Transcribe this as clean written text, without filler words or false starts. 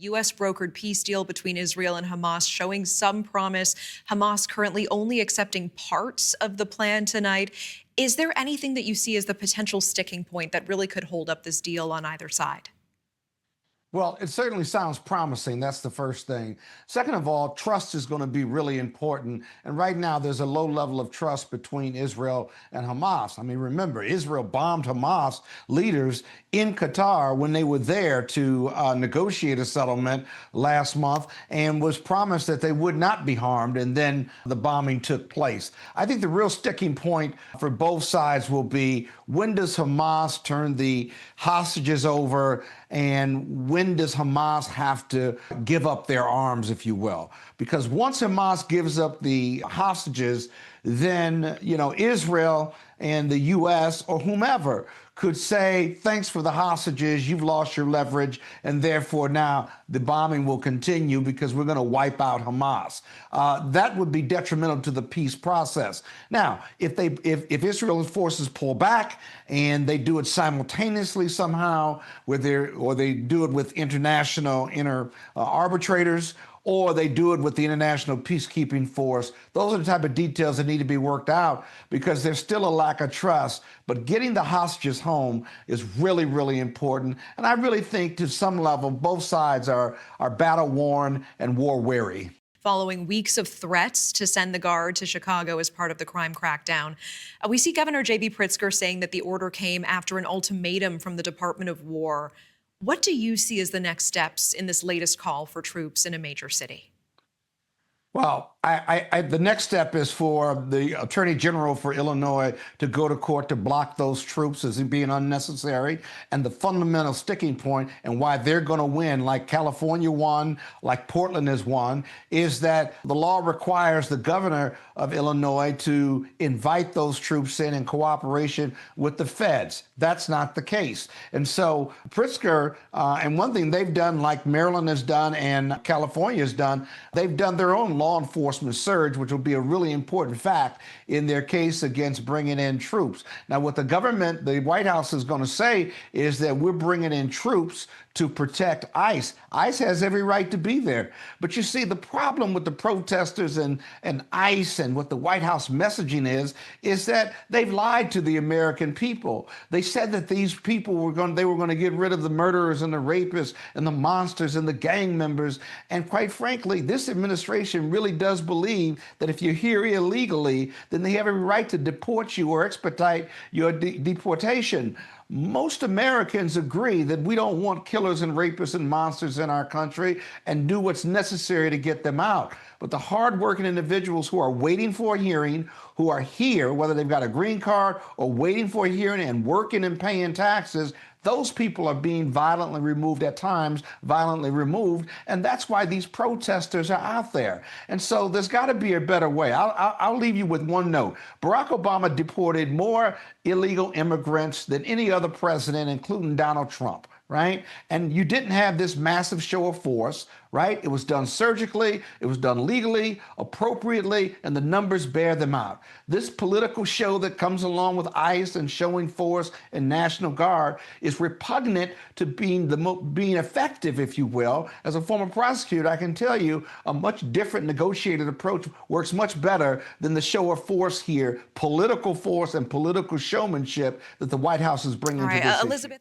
U.S. brokered peace deal between Israel and Hamas showing some promise. Hamas currently only accepting parts of the plan tonight. Is there anything that you see as the potential sticking point that really could hold up this deal on either side? Well, it certainly sounds promising. That's the first thing. Second of all, trust is going to be really important. And right now, there's a low level of trust between Israel and Hamas. I mean, remember, Israel bombed Hamas leaders in Qatar when they were there to negotiate a settlement last month and was promised that they would not be harmed. And then the bombing took place. I think the real sticking point for both sides will be, when does Hamas turn the hostages over, and when does Hamas have to give up their arms, if you will? Because once Hamas gives up the hostages, then, Israel and the U.S. or whomever could say, thanks for the hostages, you've lost your leverage, and therefore now the bombing will continue because we're going to wipe out Hamas. That would be detrimental to the peace process. Now, if Israel's forces pull back and they do it simultaneously somehow, or they do it with international arbitrators, or they do it with the international peacekeeping force. Those are the type of details that need to be worked out because there's still a lack of trust. But getting the hostages home is really, really important. And I really think to some level, both sides are battle-worn and war-weary. Following weeks of threats to send the Guard to Chicago as part of the crime crackdown, we see Governor J.B. Pritzker saying that the order came after an ultimatum from the Department of War. What do you see as the next steps in this latest call for troops in a major city? Well, the next step is for the Attorney General for Illinois to go to court to block those troops as being unnecessary. And the fundamental sticking point and why they're going to win, like California won, like Portland has won, is that the law requires the governor of Illinois to invite those troops in cooperation with the feds. That's not the case. And so Pritzker, and one thing they've done, like Maryland has done and California has done, they've done their own law enforcement surge, which will be a really important fact in their case against bringing in troops. Now, what the White House is going to say is that we're bringing in troops to protect ICE. ICE has every right to be there. But you see, the problem with the protesters and ICE and what the White House messaging is that they've lied to the American people. They said that these people were going to get rid of the murderers and the rapists and the monsters and the gang members. And quite frankly, this administration really does believe that if you're here illegally, then they have every right to deport you or expedite your deportation. Most Americans agree that we don't want killers and rapists and monsters in our country and do what's necessary to get them out. But the hardworking individuals who are waiting for a hearing, who are here, whether they've got a green card or waiting for a hearing and working and paying taxes, those people are being violently removed at times, and that's why these protesters are out there. And so there's got to be a better way. I'll leave you with one note. Barack Obama deported more illegal immigrants than any other president, including Donald Trump, right? And you didn't have this massive show of force, right? It was done surgically, it was done legally, appropriately, and the numbers bear them out. This political show that comes along with ICE and showing force and National Guard is repugnant to being effective, if you will. As a former prosecutor, I can tell you a much different negotiated approach works much better than the show of force here, political force and political showmanship that the White House is bringing to this issue. Elizabeth.